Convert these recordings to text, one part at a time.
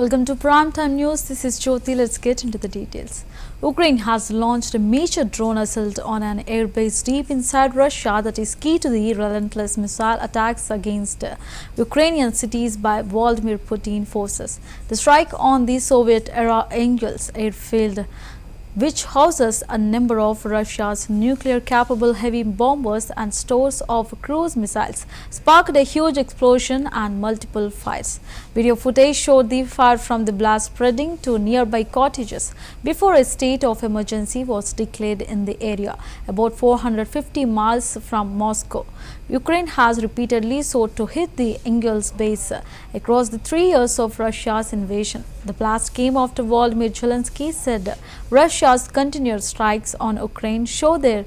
Welcome to Primetime News. This is Jyoti. Let's get into the details. Ukraine has launched a major drone assault on an airbase deep inside Russia that is key to the relentless missile attacks against Ukrainian cities by Vladimir Putin forces. The strike on the Soviet-era Engels airfield, which houses a number of Russia's nuclear-capable heavy bombers and stores of cruise missiles, sparked a huge explosion and multiple fires. Video footage showed the fire from the blast spreading to nearby cottages before a state of emergency was declared in the area, about 450 miles from Moscow. Ukraine has repeatedly sought to hit the Engels base across the 3 years of Russia's invasion. The blast came after Volodymyr Zelensky said Russia's continued strikes on Ukraine show their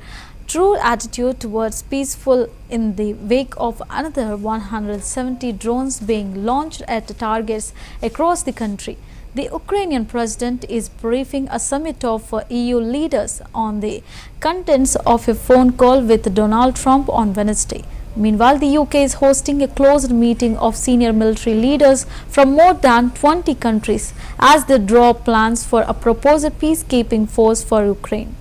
true attitude towards peaceful in the wake of another 170 drones being launched at targets across the country. The Ukrainian president is briefing a summit of EU leaders on the contents of a phone call with Donald Trump on Wednesday. Meanwhile, the UK is hosting a closed meeting of senior military leaders from more than 20 countries as they draw plans for a proposed peacekeeping force for Ukraine.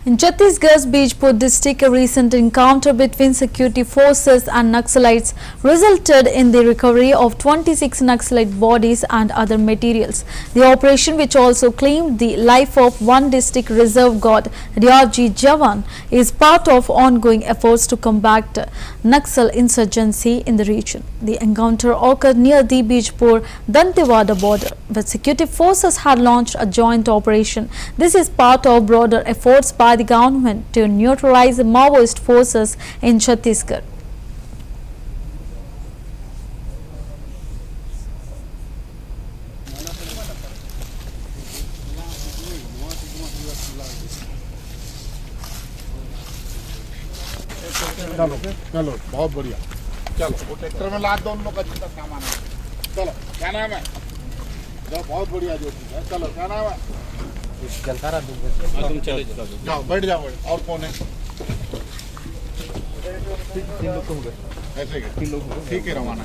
In Chhattisgarh's Bijpur district, a recent encounter between security forces and Naxalites resulted in the recovery of 26 Naxalite bodies and other materials. The operation, which also claimed the life of one district reserve guard, Ryaji Jawan, is part of ongoing efforts to combat Naxal insurgency in the region. The encounter occurred near the Bijpur-Dantewada border, where security forces had launched a joint operation. This is part of broader efforts by the government to neutralize the Maoist forces in Chhattisgarh. चलो चलो बहुत बढ़िया चलो वो tractor में लाद दो उन लोग का जितना सामान है चलो क्या नाम है चलो बहुत बढ़िया जो चीज है चलो क्या नाम है चलता रहा तुम चले जाओ बैठ जाओ और कौन है तीन लोग तो हो गए ऐसे ही तीन लोग ठीक है रवाना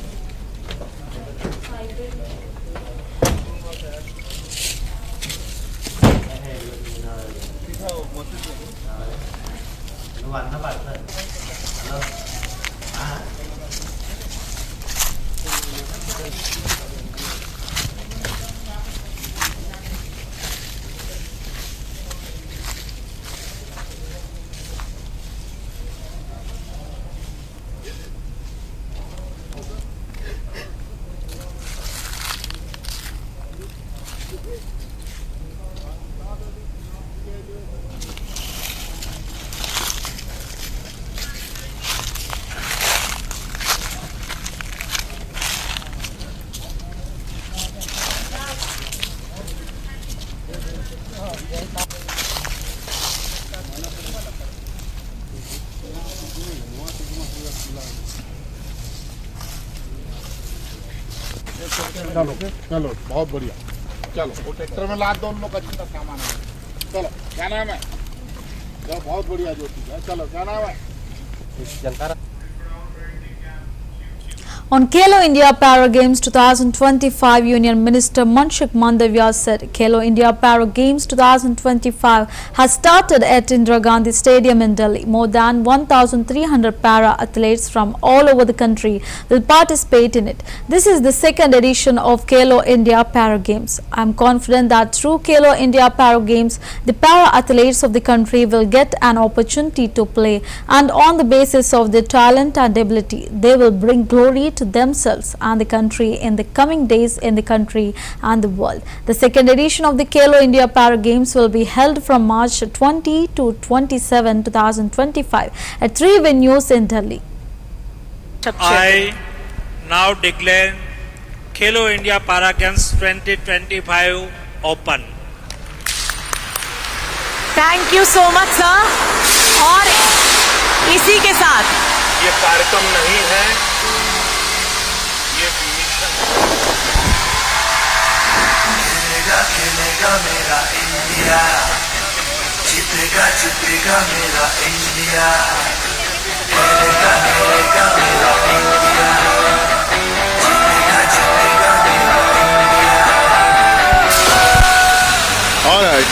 चलो चलो बहुत बढ़िया चलो वो ट्रैक्टर में लाद दो उन लोग का जितना सामान है चलो क्या नाम है? जो बहुत बढ़िया ज्योति है। चलो क्या नाम है? जनता। On Khelo India Para Games 2025, Union Minister Manshuk Mandavia said Khelo India Para Games 2025 has started at Indira Gandhi Stadium in Delhi. More than 1,300 para athletes from all over the country will participate in it. This is the second edition of Khelo India Para Games. I am confident that through Khelo India Para Games, the para athletes of the country will get an opportunity to play, and on the basis of their talent and ability, they will bring glory to themselves and the country in the coming days in the country and the world. The second edition of the Khelo India Para Games will be held from March 20 to 27, 2025 at 3 venues in Delhi. I now declare Khelo India Para Games 2025 open. Thank you so much sir. और इसी के साथ ये कार्यक्रम नहीं है, ये mission. खेलेगा मेरा इंडिया, जीतेगा जीतेगा मेरा इंडिया, खेलेगा मेरा इंडिया, जीतेगा जीतेगा मेरा इंडिया।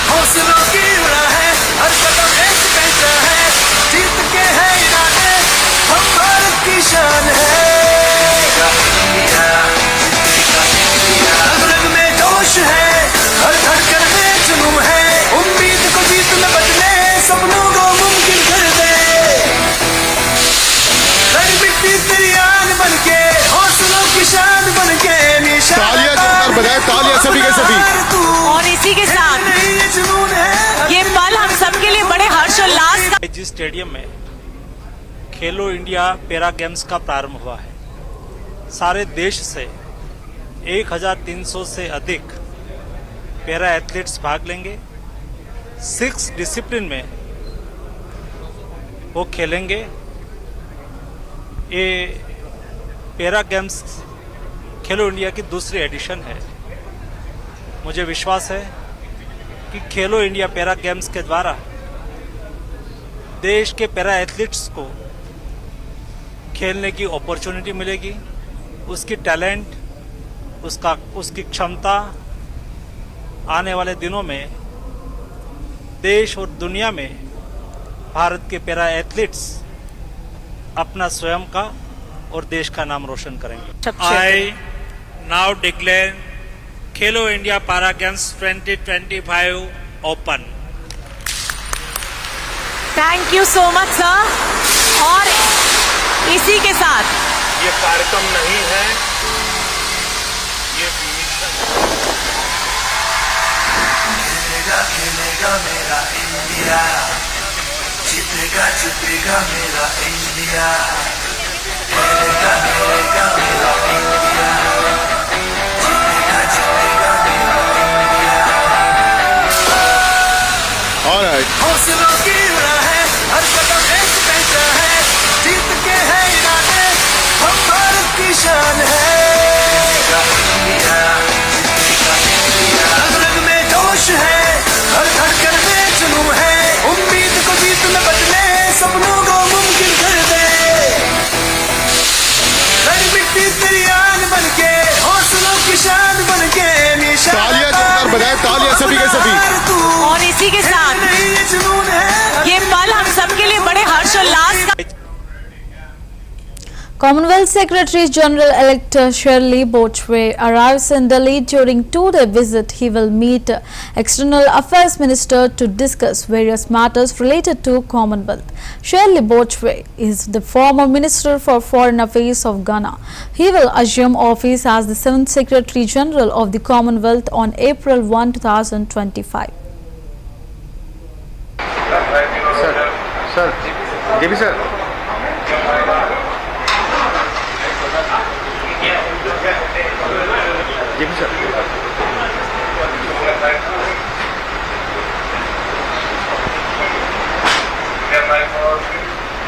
हौसलों की उड़ा है, हर कदम एक पैसा है, जीत के है इरादे, हम भारत की शान है। है हर धड़कन में जुनून है, उम्मीद को जीत में बदले, सपनों को मुमकिन कर दे। हर मिट्टी तेरी आन बन के, हौसलों की शान बन के, निशान तालियां जोरदार बजाएं, तालियां सभी के सभी। और इसी के साथ ये पल हम सबके लिए बड़े हर्षोल्लास का। जिस स्टेडियम में खेलो इंडिया पैरा गेम्स का प्रारंभ हुआ है, सारे देश से 1300 से अधिक पैरा एथलीट्स भाग लेंगे। 6 डिसिप्लिन में वो खेलेंगे। ये पैरा गेम्स खेलो इंडिया की दूसरी एडिशन है। मुझे विश्वास है कि खेलो इंडिया पैरा गेम्स के द्वारा देश के पैरा एथलीट्स को खेलने की अपॉर्चुनिटी मिलेगी। उसकी टैलेंट, उसकी क्षमता आने वाले दिनों में देश और दुनिया में भारत के पैरा एथलीट्स अपना स्वयं का और देश का नाम रोशन करेंगे। I now declare Khelo India para games 2025 open. Thank you so much sir. और इसी के साथ ये कार्यक्रम नहीं है, ये मिशन। खेलेगा मेरा इंडिया, जीतेगा जीतेगा मेरा इंडिया, खेलेगा मेरा इंडिया, जीतेगा जीतेगा मेरा इंडिया। हौसलों की उड़ा है, हर कदम एक पैसा है, जीत के है इरादे, हम भारत की शान है। रग में जोश है, हर धड़कन में जुनून है, उम्मीद को जीत में बदले, सपनों को मुमकिन कर दे। हर मिट्टी तेरी आन बन के, हौसलों की शान बन के, निशान तालियां जोरदार बजाएं, तालियां सभी के सभी। और इसी के साथ ये पल हम सबके लिए बड़े हर्षोल्लास का। Commonwealth Secretary General elect Shirley Bochwe arrives in Delhi during 2-day visit. He will meet External Affairs Minister to discuss various matters related to Commonwealth. Shirley Bochwe is the former Minister for Foreign Affairs of Ghana. He will assume office as the 7th Secretary General of the Commonwealth on April 1, 2025. Sir जी भी sir. जी भी sir.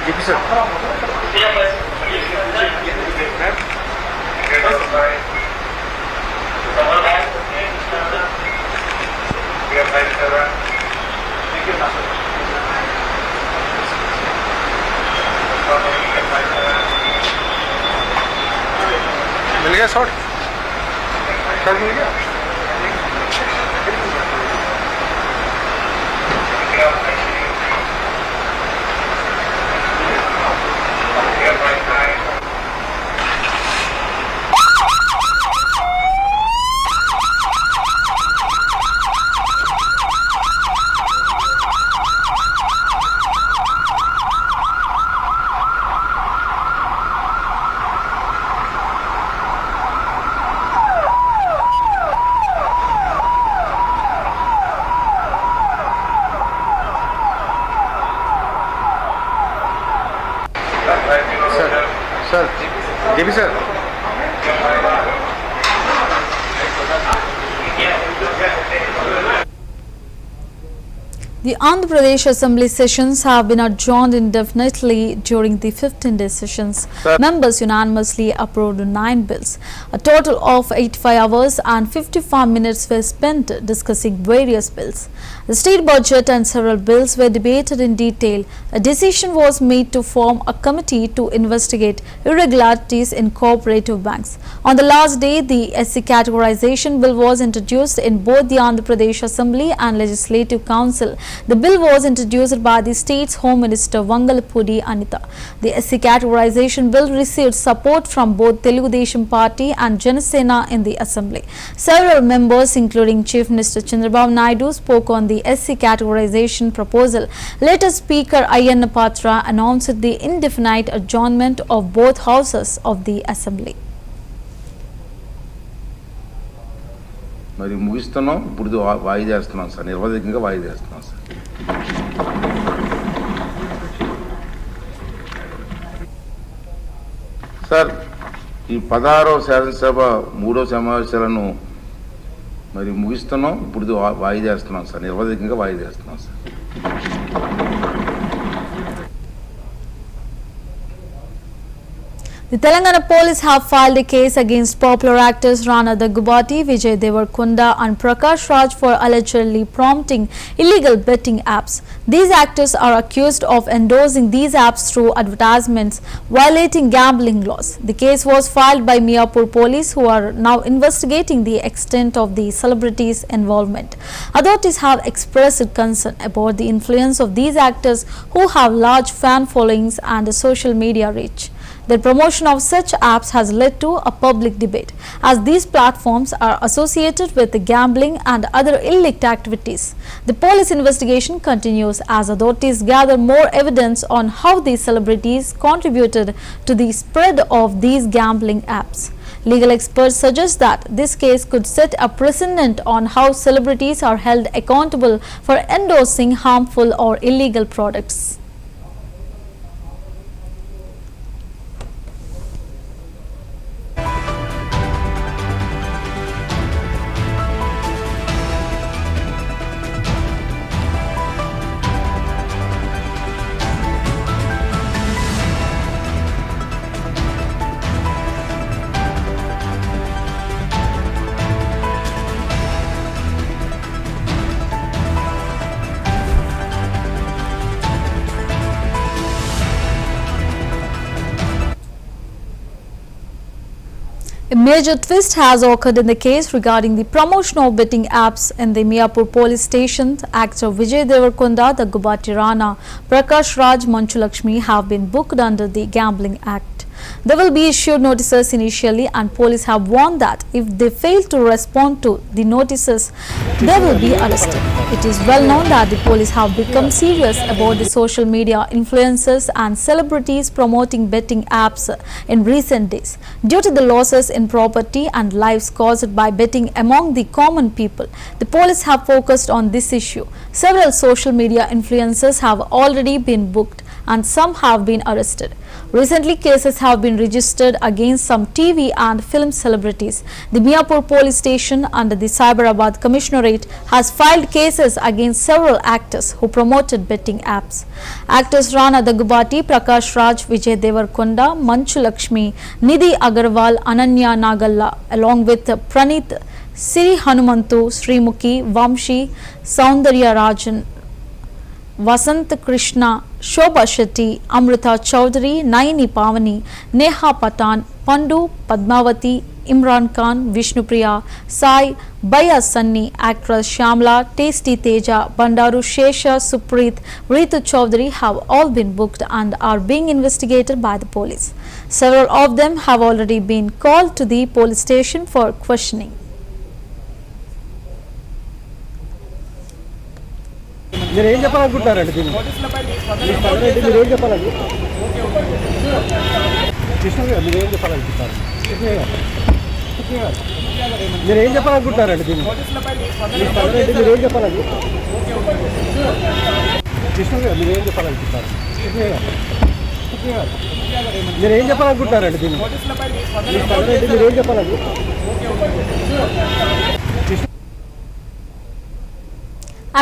जी भी sir. गया shot मिल गया sir JB sir The Andhra Pradesh Assembly sessions have been adjourned indefinitely during the 15-day sessions. Members unanimously approved 9 bills. A total of 85 hours and 55 minutes were spent discussing various bills. The state budget and several bills were debated in detail. A decision was made to form a committee to investigate irregularities in cooperative banks. On the last day, the SC categorization bill was introduced in both the Andhra Pradesh Assembly and Legislative Council. The bill was introduced by the state's Home Minister Vangalapudi Anita. The SC categorization bill received support from both Telugu Desam Party and Janasena in the Assembly. Several members, including Chief Minister Chandrababu Naidu, spoke on the SC categorization proposal. Later, Speaker Ayyanna Patra announced the indefinite adjournment of both houses of the Assembly. మరి ముగిస్తున్నాం ఇప్పుడు వాయిదా వేస్తున్నాం sir నిర్వధికంగా వాయిదా వేస్తున్నాం sir sir ఈ 16వ శాసనసభ 3వ సమావేశాలను మరి ముగిస్తున్నాం ఇప్పుడు వాయిదా వేస్తున్నాం సార్ నిర్వధికంగా వాయిదా వేస్తున్నాం sir The Telangana police have filed a case against popular actors Rana Daggubati, Vijay Devarkonda and Prakash Raj for allegedly prompting illegal betting apps. These actors are accused of endorsing these apps through advertisements, violating gambling laws. The case was filed by Miapur police, who are now investigating the extent of the celebrities' involvement. Authorities have expressed concern about the influence of these actors, who have large fan followings and social media reach. The promotion of such apps has led to a public debate, as these platforms are associated with gambling and other illicit activities. The police investigation continues as authorities gather more evidence on how these celebrities contributed to the spread of these gambling apps. Legal experts suggest that this case could set a precedent on how celebrities are held accountable for endorsing harmful or illegal products. A major twist has occurred in the case regarding the promotion of betting apps in the Miapur police station. Actor Vijay Devarkonda, Daggubati Rana, Prakash Raj, Manchu Lakshmi have been booked under the Gambling Act. They will be issued notices initially, and police have warned that if they fail to respond to the notices, they will be arrested. It is well known that the police have become serious about the social media influencers and celebrities promoting betting apps in recent days. Due to the losses in property and lives caused by betting among the common people, the police have focused on this issue. Several social media influencers have already been booked and some have been arrested. Recently, cases have been registered against some TV and film celebrities. The Miapur police station under the Cyberabad Commissionerate has filed cases against several actors who promoted betting apps. Actors Rana Daggubati, Prakash Raj, Vijay Devarkonda, Manchu Lakshmi, Nidhi Agarwal, Ananya Nagalla, along with Praneeth, Siri Hanumantu, Srimukhi, Vamshi, Saundarya Rajan, Vasant Krishna, Shobha Shetty, Amrita Chowdhury, Naini Pavani, Neha Patan, Pandu, Padmavati, Imran Khan, Vishnu Priya, Sai, Baya Sunny, actress Shamla, Tasty Teja, Bandaru Shesha, Supreet, Ritu Chaudhary have all been booked and are being investigated by the police. Several of them have already been called to the police station for questioning. మీరు ఏం చెప్పాలనుకుంటున్నారండి దీన్ని మీరు ఏం చెప్పాలండి కృష్ణ గారు మీరు ఏం చెప్పాలనుకుంటున్నారు మీరు ఏం చెప్పాలనుకుంటున్నారండి దీన్ని మీరు ఏం చెప్పాలండి కృష్ణ గారు మీరు ఏం చెప్పాలనుకుంటున్నారు మీరు ఏం చెప్పాలనుకుంటున్నారండి దీన్ని మీరు ఏం చెప్పాలండి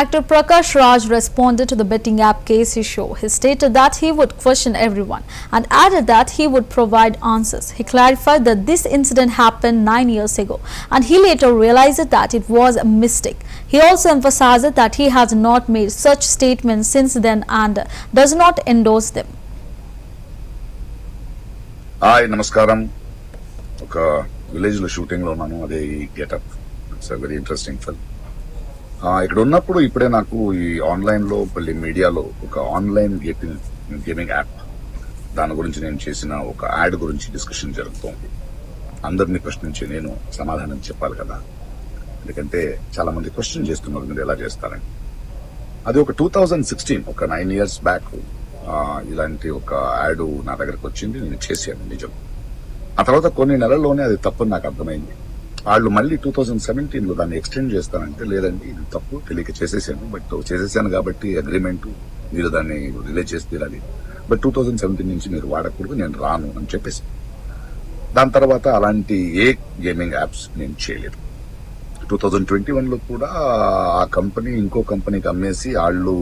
Actor Prakash Raj responded to the betting app case issue. He stated that he would question everyone and added that he would provide answers. He clarified that this incident happened 9 years ago and he later realized that it was a mistake. He also emphasized that he has not made such statements since then and does not endorse them. Hi నమస్కారం. ఒక విలేజ్లో షూటింగ్లో ఉన్నాను. అదే ఈ getup. It's a very interesting film. ఇక్కడ ఉన్నప్పుడు ఇప్పుడే నాకు ఈ ఆన్లైన్లో మళ్ళీ మీడియాలో ఒక ఆన్లైన్ గేమింగ్ యాప్ దాని గురించి నేను చేసిన ఒక యాడ్ గురించి డిస్కషన్ జరుగుతోంది. అందరినీ ప్రశ్నించి నేను సమాధానం చెప్పాలి కదా, ఎందుకంటే చాలా మంది క్వశ్చన్ చేస్తున్నారు మీరు ఎలా చేస్తారని. అది ఒక 2016 ఒక 9 years బ్యాక్ ఇలాంటి ఒక యాడ్ నా దగ్గరకు వచ్చింది. నేను చేశాను నిజం. ఆ తర్వాత కొన్ని నెలల్లోనే అది తప్పని నాకు అర్థమైంది. వాళ్ళు మళ్ళీ 2017లో దాన్ని ఎక్స్టెండ్ చేస్తానంటే లేదండి ఇది తప్పు, తెలియక చేసేసాను, బట్ చేసేసాను కాబట్టి అగ్రిమెంట్ మీరు దాన్ని రిలీజ్ చేసి తీరాలి, బట్ 2017 నుంచి మీరు వాడకూడదు, నేను రాను అని చెప్పేసి. దాని తర్వాత అలాంటి ఏ గేమింగ్ యాప్స్ నేను చేయలేదు. 2021లో కూడా ఆ కంపెనీ ఇంకో కంపెనీకి అమ్మేసి వాళ్ళు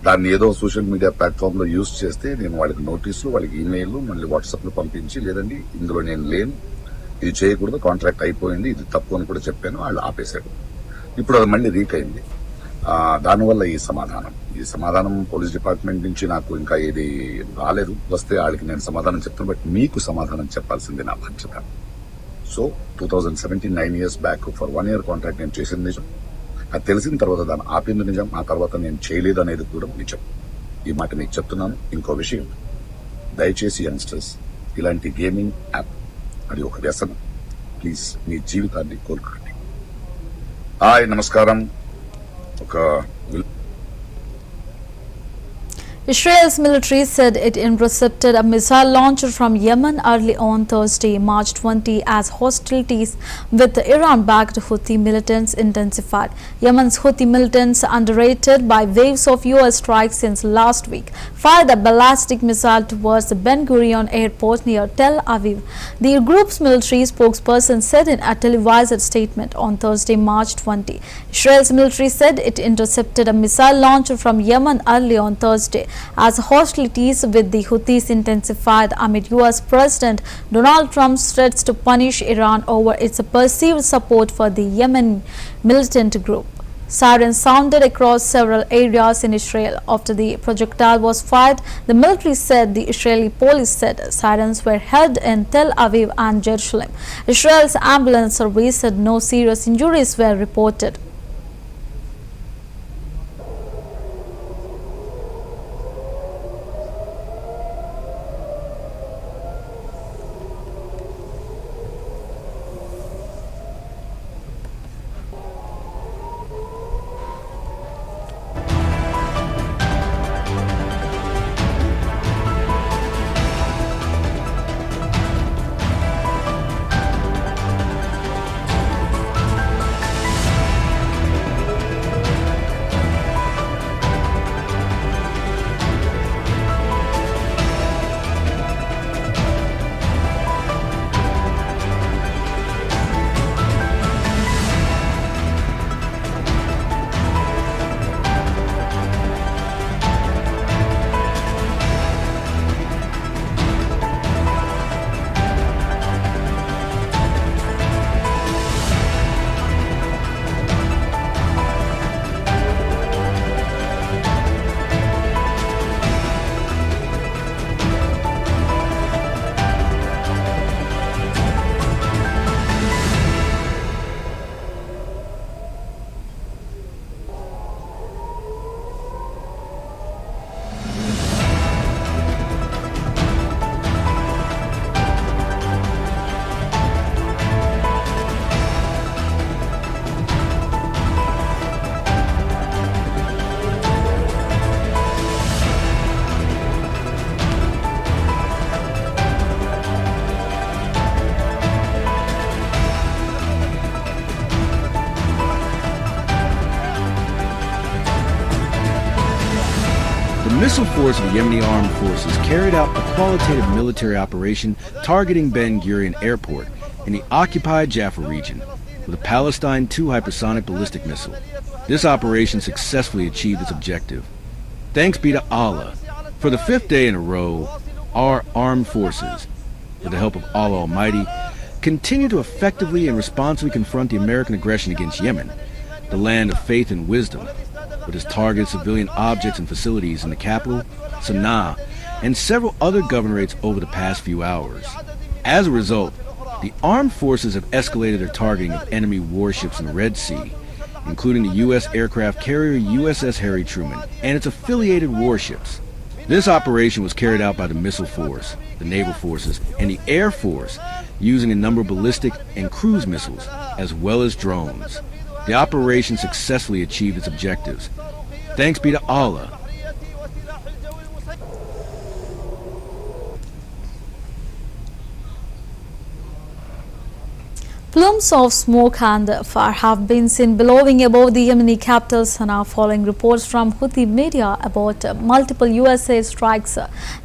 దాన్ని ఏదో సోషల్ మీడియా ప్లాట్ఫామ్ లో యూజ్ చేస్తే నేను వాళ్ళకి నోటీసులు, వాళ్ళకి ఈమెయిల్, మళ్ళీ వాట్సాప్ లో పంపించి లేదండి ఇందులో నేను లేను, ఇది చేయకూడదు, కాంట్రాక్ట్ అయిపోయింది, ఇది తప్పు అని కూడా చెప్పాను. వాళ్ళు ఆపేశారు. ఇప్పుడు అది మళ్ళీ రీక్ అయింది. దానివల్ల ఈ సమాధానం పోలీస్ డిపార్ట్మెంట్ నుంచి నాకు ఇంకా ఏది రాలేదు. వస్తే వాళ్ళకి నేను సమాధానం చెప్తాను, బట్ మీకు సమాధానం చెప్పాల్సింది నా బాధ్యత. So 2017 9 years back for 1 year contract నేను చేసింది నిజం. అది తెలిసిన తర్వాత దాన్ని ఆపింది నిజం. ఆ తర్వాత నేను చేయలేదు అనేది కూడా నిజం. ఈ మాట మీకు చెప్తున్నాను. ఇంకో విషయం, దయచేసి యంగ్స్టర్స్ ఇలాంటి గేమింగ్ యాప్ అది ఒక వ్యసనం. ప్లీజ్ మీ జీవితాన్ని కోల్పోండి. హాయ్ నమస్కారం. ఒక Israel's military said it intercepted a missile launcher from Yemen early on Thursday, March 20, as hostilities with the Iran-backed Houthi militants intensified. Yemen's Houthi militants, underrated by waves of U.S. strikes since last week, fired a ballistic missile towards the Ben Gurion airport near Tel Aviv. The group's military spokesperson said in a televised statement on Thursday, March 20. Israel's military said it intercepted a missile launcher from Yemen early on Thursday, as hostilities with the Houthis intensified amid U.S. President Donald Trump's threats to punish Iran over its perceived support for the Yemen militant group. Sirens sounded across several areas in Israel after the projectile was fired. The military said the Israeli police said sirens were heard in Tel Aviv and Jerusalem. Israel's ambulance service said no serious injuries were reported. missile force of the Yemeni armed forces carried out a qualitative military operation targeting Ben Gurion Airport in the occupied Jaffa region with a Palestine II hypersonic ballistic missile. This operation successfully achieved its objective. Thanks be to Allah. For the 5th day in a row, our armed forces, with the help of Allah Almighty, continue to effectively and responsibly confront the American aggression against Yemen, the land of faith and wisdom, which has targeted civilian objects and facilities in the capital, Sanaa, and several other governorates over the past few hours. As a result, the armed forces have escalated their targeting of enemy warships in the Red Sea, including the U.S. aircraft carrier USS Harry Truman and its affiliated warships. This operation was carried out by the Missile Force, the Naval Forces, and the Air Force, using a number of ballistic and cruise missiles, as well as drones. The operation successfully achieved its objectives. Thanks be to Allah. Plumes of smoke and fire have been seen billowing above the Yemeni capital Sanaa following reports from Houthi media about multiple USA strikes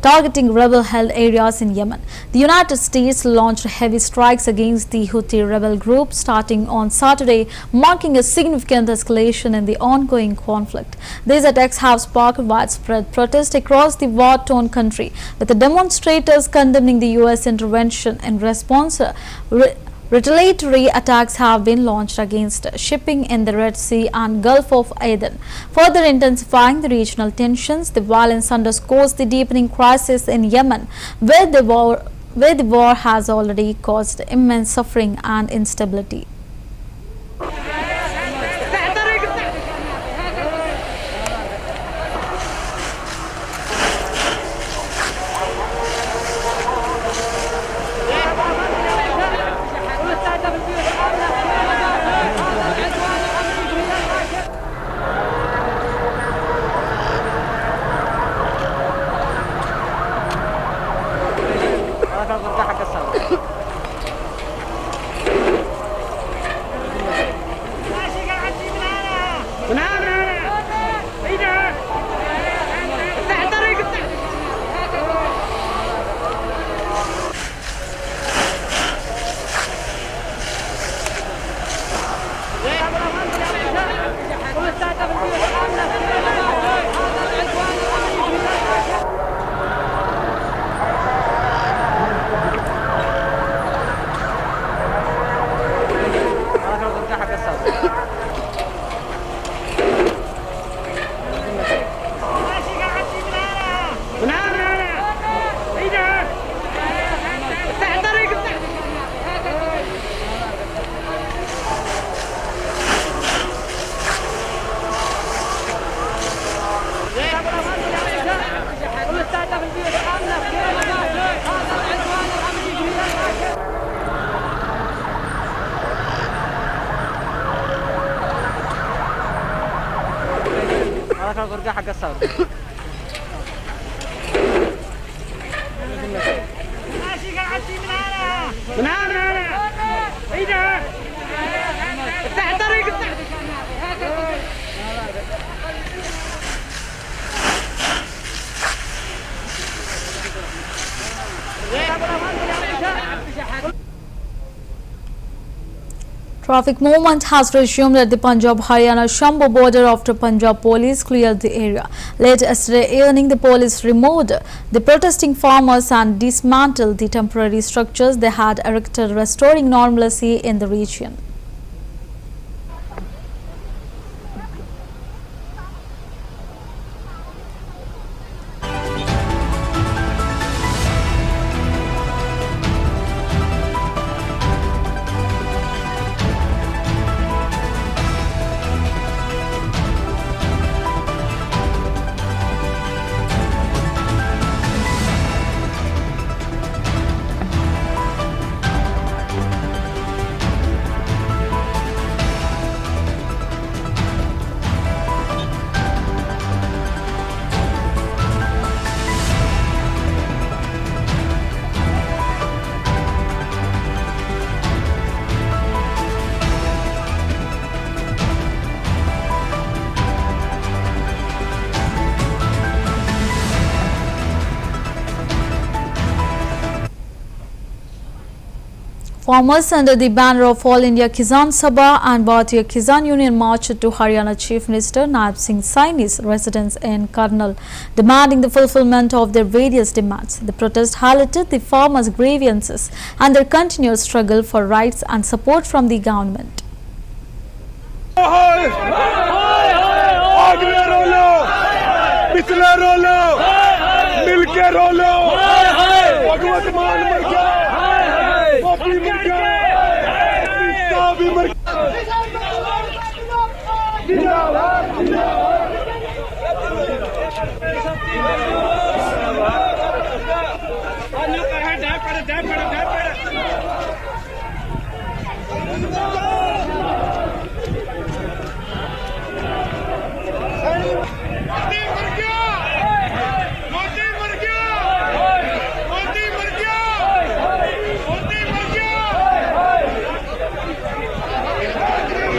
targeting rebel-held areas in Yemen. The United States launched heavy strikes against the Houthi rebel group starting on Saturday, marking a significant escalation in the ongoing conflict. These attacks have sparked widespread protest across the war-torn country, with the demonstrators condemning the US intervention. In response, retaliatory attacks have been launched against shipping in the Red Sea and Gulf of Aden, further intensifying the regional tensions. The violence underscores the deepening crisis in Yemen, where the war has already caused immense suffering and instability. Traffic movement has resumed at the Punjab-Haryana-Shambu border after Punjab police cleared the area. Late yesterday evening, the police removed the protesting farmers and dismantled the temporary structures they had erected, restoring normalcy in the region. Farmers under the banner of All India Kisan Sabha and Bharatiya Kisan Union marched to Haryana Chief Minister Naib Singh Saini's residence in Karnal, demanding the fulfillment of their various demands. The protest highlighted the farmers' grievances and their continued struggle for rights and support from the government.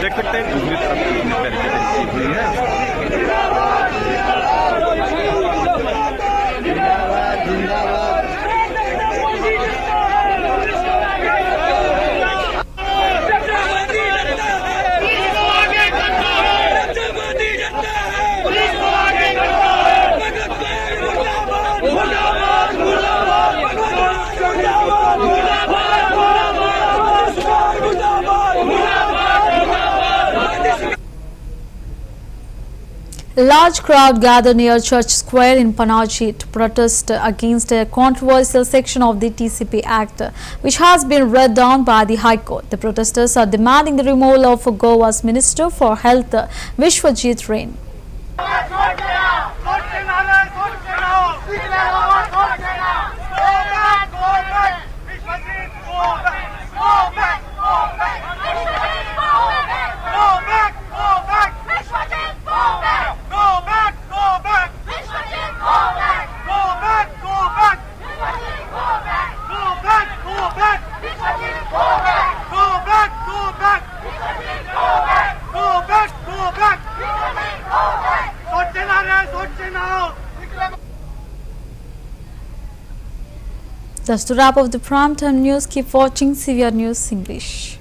देख सकते हैं दूसरी तरफ barricading हुई है। A large crowd gathered near Church Square in Panaji to protest against a controversial section of the TCP Act, which has been read down by the High Court. The protesters are demanding the removal of Goa's Minister for Health, Vishwajit Rain. That's the wrap of the primetime news. Keep watching CVR News English.